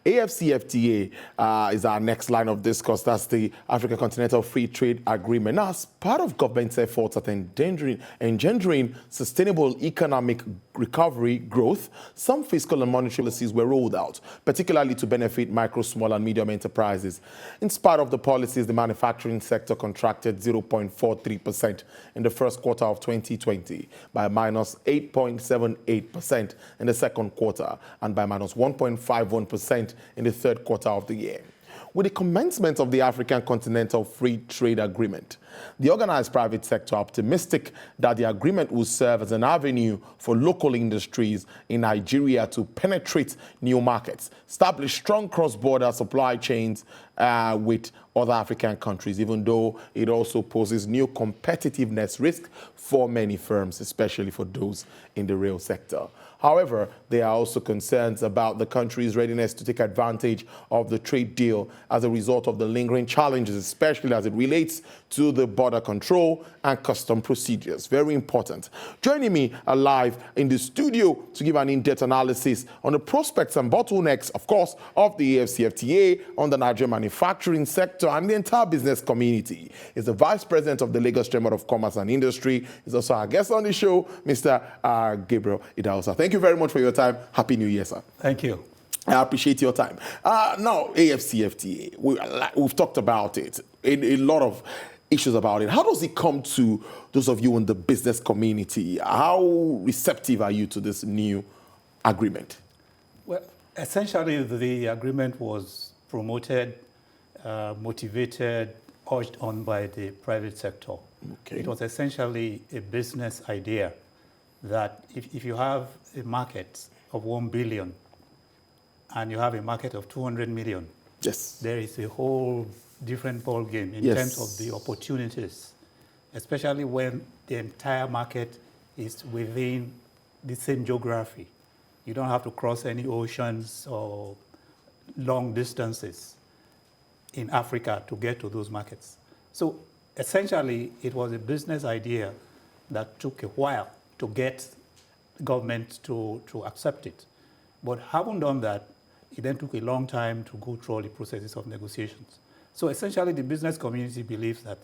AfCFTA is our next line of discourse. That's the African Continental Free Trade Agreement. Now, as part of government's efforts at engendering sustainable economic recovery growth, some fiscal and monetary policies were rolled out, particularly to benefit micro, small, and medium enterprises. In spite of the policies, the manufacturing sector contracted 0.43% in the first quarter of 2020, by minus 8.78% in the second quarter, and by minus 1.51% in the third quarter of the year. With the commencement of the African Continental Free Trade Agreement, the organized private sector are optimistic that the agreement will serve as an avenue for local industries in Nigeria to penetrate new markets, establish strong cross-border supply chains with other African countries, even though it also poses new competitiveness risk for many firms, especially for those in the rail sector. However, there are also concerns about the country's readiness to take advantage of the trade deal as a result of the lingering challenges, especially as it relates to the border control and custom procedures. Very important. Joining me live in the studio to give an in-depth analysis on the prospects and bottlenecks, of course, of the AfCFTA on the Nigerian manufacturing sector and the entire business community is the Vice President of the Lagos Chamber of Commerce and Industry. He's also our guest on the show, Mr. Gabriel Idahosa. Thank you very much for your time. Happy New Year, sir. Thank you. I appreciate your time. Now, AfCFTA, we've talked about it, a lot of issues about it. How does it come to those of you in the business community? How receptive are you to this new agreement? Well, essentially, the agreement was promoted, motivated, urged on by the private sector. Okay. It was essentially a business idea that if you have a market of 1 billion and you have a market of 200 million, yes, there is a whole different ball game in terms of the opportunities, especially when the entire market is within the same geography. You don't have to cross any oceans or long distances in Africa to get to those markets. So essentially, it was a business idea that took a while to get government to accept it. But having done that, it then took a long time to go through all the processes of negotiations. So essentially, the business community believes that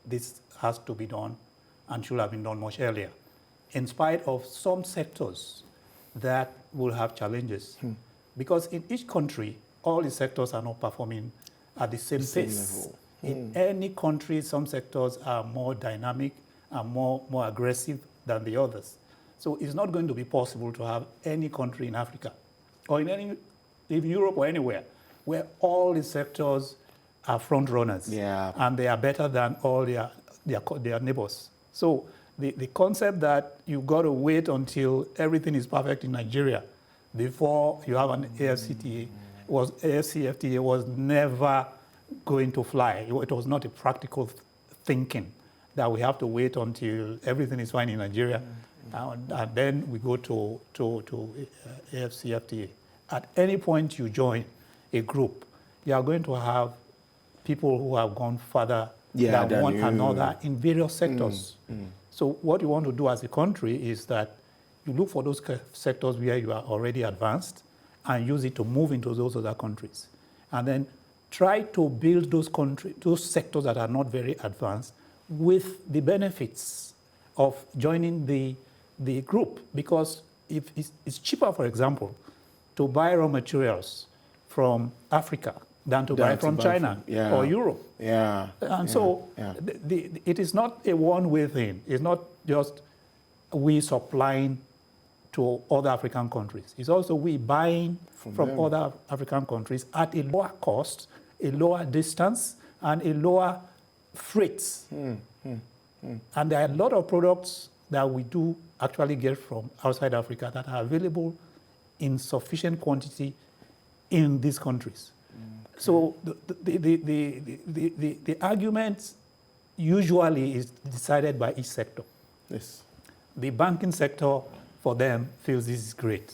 this has to be done and should have been done much earlier, in spite of some sectors that will have challenges. Because in each country, all the sectors are not performing at the same pace. Level. In any country, some sectors are more dynamic and more aggressive than the others. So it's not going to be possible to have any country in Africa or in Europe or anywhere where all the sectors are front runners, and they are better than all their neighbors. So the concept that you've got to wait until everything is perfect in Nigeria before you have an AfCFTA was never going to fly. It was not a practical thinking that we have to wait until everything is fine in Nigeria, and then we go to AfCFTA. At any point you join a group, you are going to have people who have gone further than one another in various sectors. So what you want to do as a country is that you look for those sectors where you are already advanced and use it to move into those other countries. And then try to build those sectors that are not very advanced with the benefits of joining the group. Because if it's cheaper, for example, to buy raw materials from Africa than to buy from China or Europe. So it is not a one-way thing. It's not just we supplying to other African countries. It's also we buying from other African countries at a lower cost, a lower distance, and a lower freight. And there are a lot of products that we do actually get from outside Africa that are available in sufficient quantity in these countries. So the argument usually is decided by each sector. Yes. The banking sector, for them, feels this is great.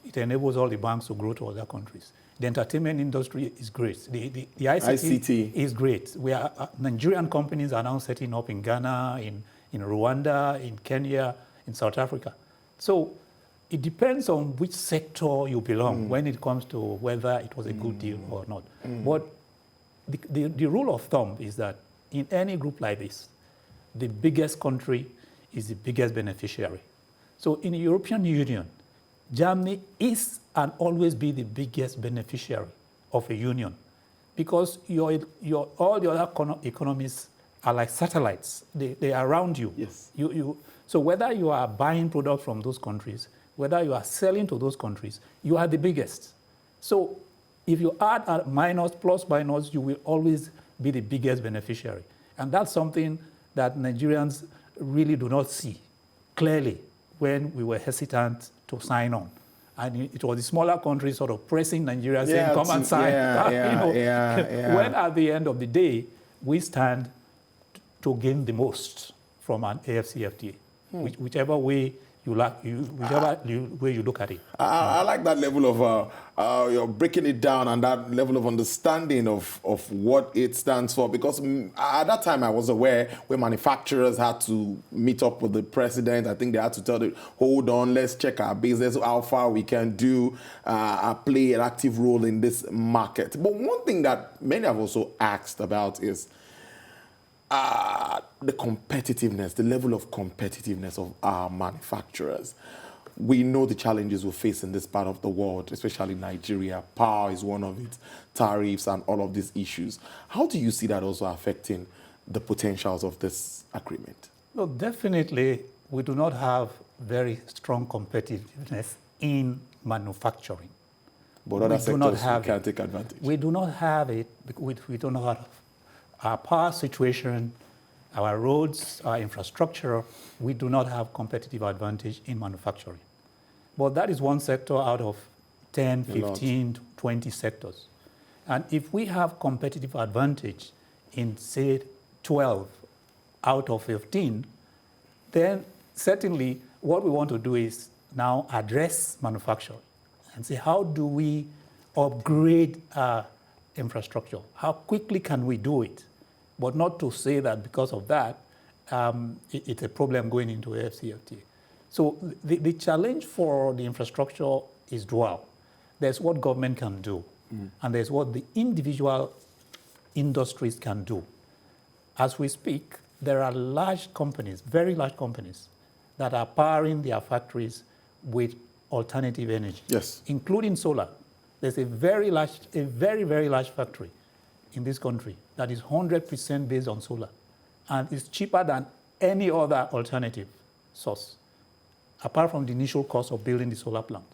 It enables all the banks to grow to other countries. The entertainment industry is great. The ICT is great. Nigerian companies are now setting up in Ghana, in Rwanda, in Kenya, in South Africa. So It depends on which sector you belong when it comes to whether it was a good deal or not. But the rule of thumb is that in any group like this, the biggest country is the biggest beneficiary. So in the European Union, Germany is and always be the biggest beneficiary of a union because all the other economies are like satellites. They are around you. Yes. So whether you are buying products from those countries, whether you are selling to those countries, you are the biggest. So if you add a minus, plus minus, you will always be the biggest beneficiary. And that's something that Nigerians really do not see clearly when we were hesitant to sign on. And it was the smaller countries sort of pressing Nigeria saying, come and sign. When at the end of the day, we stand to gain the most from an AfCFTA, whichever way you like, whichever way you look at it. I like that level of you're breaking it down and that level of understanding of what it stands for. Because at that time I was aware where manufacturers had to meet up with the president. I think they had to tell them, hold on, let's check our business, how far we can do, play an active role in this market. But one thing that many have also asked about is the competitiveness, the level of competitiveness of our manufacturers. We know the challenges we face in this part of the world, especially Nigeria. Power is one of it, tariffs and all of these issues. How do you see that also affecting the potentials of this agreement? Well, definitely, we do not have very strong competitiveness in manufacturing. But other sectors can take advantage. We do not have it. We do not have our power situation, our roads, our infrastructure. We do not have competitive advantage in manufacturing. But that is one sector out of 10, 15, 20 sectors. And if we have competitive advantage in, say, 12 out of 15, then certainly what we want to do is now address manufacturing and say, how do we upgrade our infrastructure? How quickly can we do it? But not to say that because of that, it's a problem going into AfCFTA. So the challenge for the infrastructure is dual. There's what government can do, and there's what the individual industries can do. As we speak, there are large companies, very large companies, that are powering their factories with alternative energy, yes, including solar. There's a very, very large factory in this country that is 100% based on solar, and it's cheaper than any other alternative source, apart from the initial cost of building the solar plant.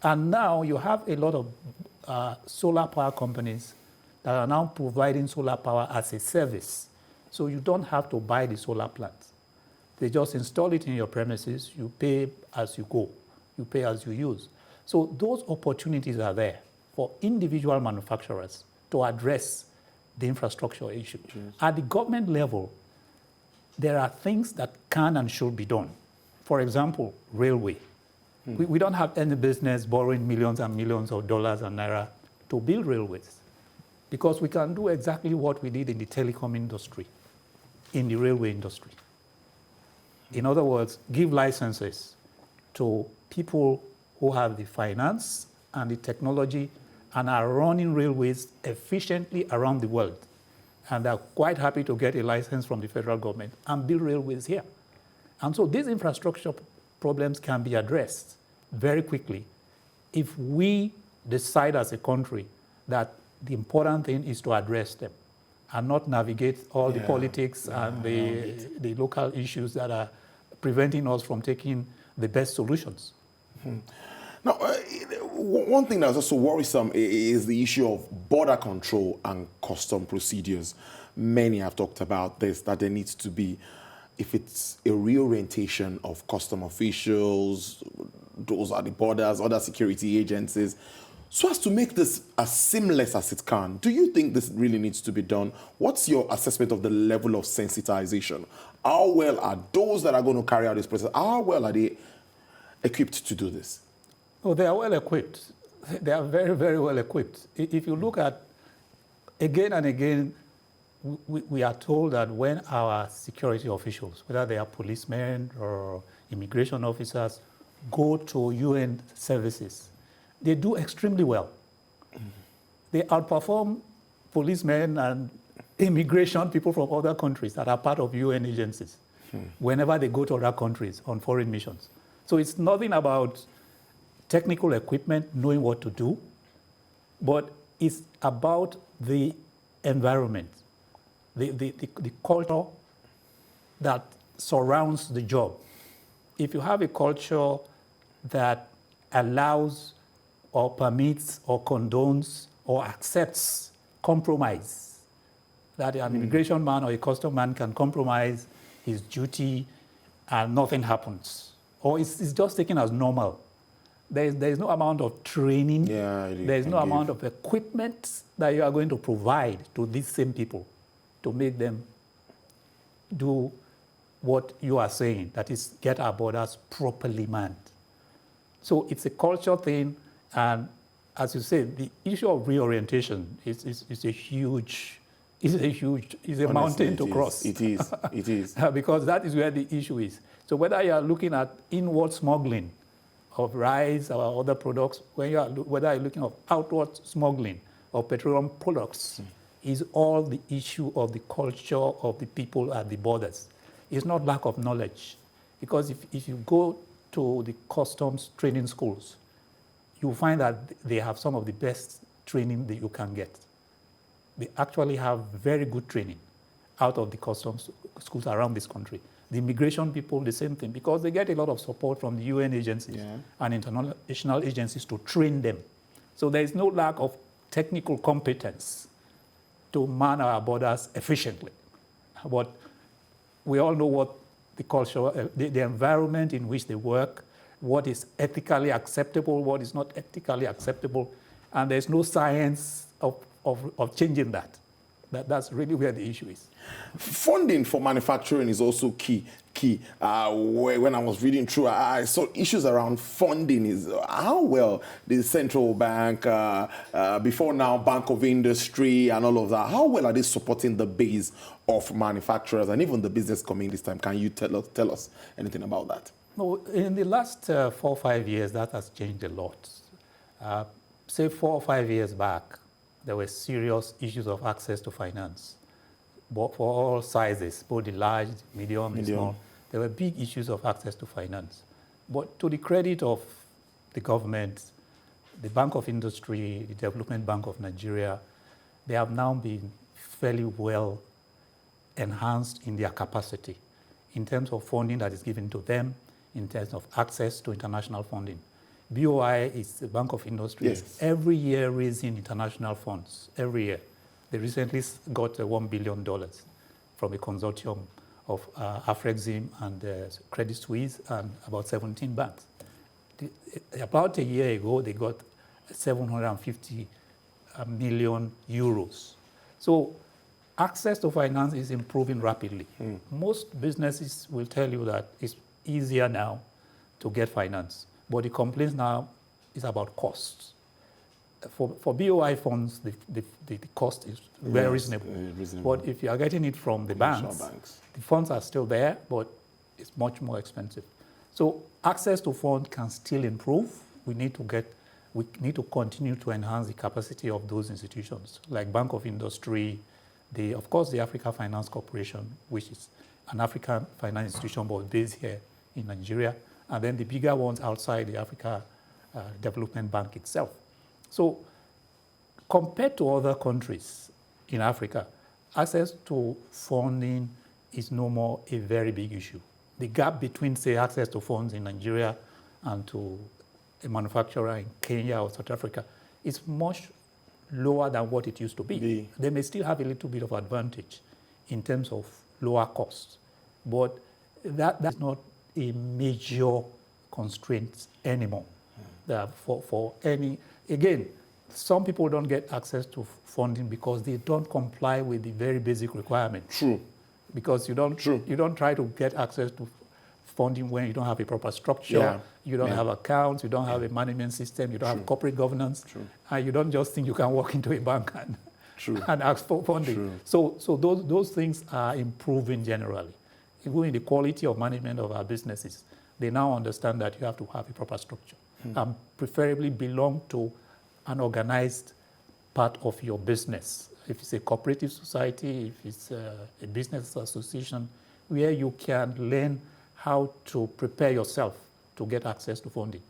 And now you have a lot of solar power companies that are now providing solar power as a service. So you don't have to buy the solar plant. They just install it in your premises, you pay as you go, you pay as you use. So those opportunities are there for individual manufacturers to address the infrastructure issue. Yes. At the government level, there are things that can and should be done. For example, railway. We don't have any business borrowing millions and millions of dollars and naira to build railways, because we can do exactly what we did in the telecom industry, in the railway industry. In other words, give licenses to people who have the finance and the technology and are running railways efficiently around the world. And they're quite happy to get a license from the federal government and build railways here. And so these infrastructure problems can be addressed very quickly if we decide as a country that the important thing is to address them and not navigate all the politics and the local issues that are preventing us from taking the best solutions. Now, one thing that's also worrisome is the issue of border control and custom procedures. Many have talked about this, that there needs to be, if it's a reorientation of custom officials, those are the borders, other security agencies, so as to make this as seamless as it can. Do you think this really needs to be done? What's your assessment of the level of sensitization? How well are those that are going to carry out this process, how well are they equipped to do this? Oh, they are well equipped. They are very, very well equipped. If you look at, again and again, we are told that when our security officials, whether they are policemen or immigration officers, go to UN services, they do extremely well. They outperform policemen and immigration people from other countries that are part of UN agencies whenever they go to other countries on foreign missions. So it's nothing about technical equipment, knowing what to do, but it's about the environment, the culture that surrounds the job. If you have a culture that allows or permits or condones or accepts compromise, that an immigration man or a custom man can compromise his duty and nothing happens, or it's just taken as normal. There is no amount of training, there is no amount of equipment that you are going to provide to these same people to make them do what you are saying, that is, get our borders properly manned. So it's a culture thing, and as you said, the issue of reorientation is a huge, mountain to cross. It is. Because that is where the issue is. So whether you are looking at inward smuggling of rice or other products, whether you're looking at outward smuggling of petroleum products, is all the issue of the culture of the people at the borders. It's not lack of knowledge. Because if you go to the customs training schools, you'll find that they have some of the best training that you can get. They actually have very good training out of the customs schools around this country. The immigration people, the same thing, because they get a lot of support from the UN agencies and international agencies to train them. So there is no lack of technical competence to man our borders efficiently. But we all know what the culture, the environment in which they work, what is ethically acceptable, what is not ethically acceptable, and there's no science of changing that. That's really where the issue is. Funding for manufacturing is also key. When I was reading through, I saw issues around funding. Is how well the central bank, before now Bank of Industry and all of that, how well are they supporting the base of manufacturers and even the business community this time? Can you tell us anything about that? No, in the last 4 or 5 years, that has changed a lot. Say 4 or 5 years back, there were serious issues of access to finance, but for all sizes, both the large, medium, and small. There were big issues of access to finance. But to the credit of the government, the Bank of Industry, the Development Bank of Nigeria, they have now been fairly well enhanced in their capacity in terms of funding that is given to them, in terms of access to international funding. BOI is the Bank of Industry. Yes. Every year raising international funds, every year. They recently got $1 billion from a consortium of AfCFTA and Credit Suisse and about 17 banks. About a year ago, they got 750 million euros. So access to finance is improving rapidly. Most businesses will tell you that it's easier now to get finance. But the complaint now is about costs. For BOI funds, the cost is very reasonable. But if you are getting it from the banks, the funds are still there, but it's much more expensive. So access to funds can still improve. We need to continue to enhance the capacity of those institutions, like Bank of Industry, of course, the Africa Finance Corporation, which is an African finance institution but based here in Nigeria, and then the bigger ones outside the Africa Development Bank itself. So compared to other countries in Africa, access to funding is no more a very big issue. The gap between, say, access to funds in Nigeria and to a manufacturer in Kenya or South Africa is much lower than what it used to be. They may still have a little bit of advantage in terms of lower costs, but that's not a major constraint anymore. For any, again, some people don't get access to funding because they don't comply with the very basic requirements. True. Because you don't try to get access to funding when you don't have a proper structure, you don't have accounts, you don't have a management system, you don't have corporate governance, and you don't just think you can walk into a bank and ask for funding. So those things are improving generally, including the quality of management of our businesses. they now understand that you have to have a proper structure and preferably belong to an organized part of your business. If it's a cooperative society, if it's a business association, where you can learn how to prepare yourself to get access to funding.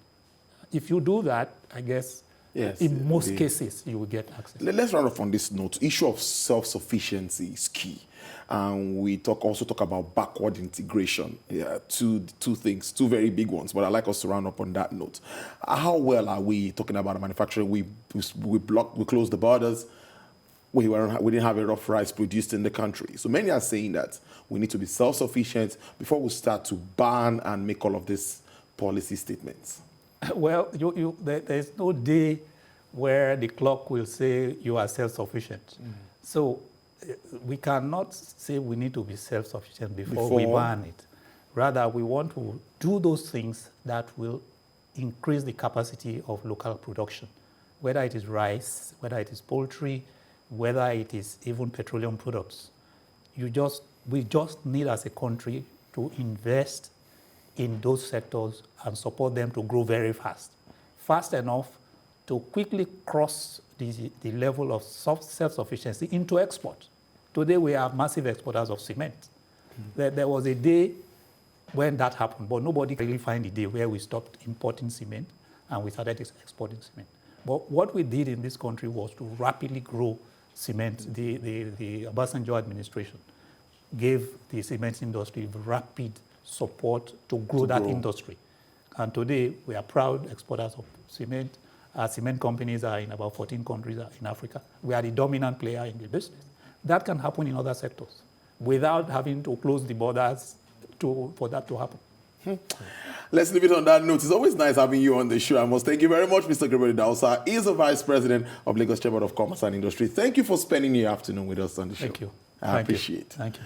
If you do that, I guess in most cases you will get access. Let's round off on this note. Issue of self-sufficiency is key. And we also talk about backward integration. Yeah, two things, two very big ones, but I'd like us to round up on that note. How well are we talking about manufacturing? We closed the borders. We didn't have enough rice produced in the country. So many are saying that we need to be self-sufficient before we start to ban and make all of these policy statements. Well, there's no day where the clock will say you are self-sufficient. So we cannot say we need to be self-sufficient before we ban it. Rather, we want to do those things that will increase the capacity of local production, whether it is rice, whether it is poultry, whether it is even petroleum products. We just need as a country to invest in those sectors and support them to grow very fast. Fast enough to quickly cross the level of self-sufficiency into export. Today we are massive exporters of cement. There was a day when that happened, but nobody can really find a day where we stopped importing cement and we started exporting cement. But what we did in this country was to rapidly grow cement. The Obasanjo administration gave the cement industry rapid support to grow that industry. And today, we are proud exporters of cement. Our cement companies are in about 14 countries in Africa. We are the dominant player in the business. That can happen in other sectors without having to close the borders for that to happen. Let's leave it on that note. It's always nice having you on the show. I must thank you very much, Mr. Gregory Dausa. He is the Vice President of Lagos Chamber of Commerce and Industry. Thank you for spending your afternoon with us on the show. Thank you. I appreciate it. Thank you.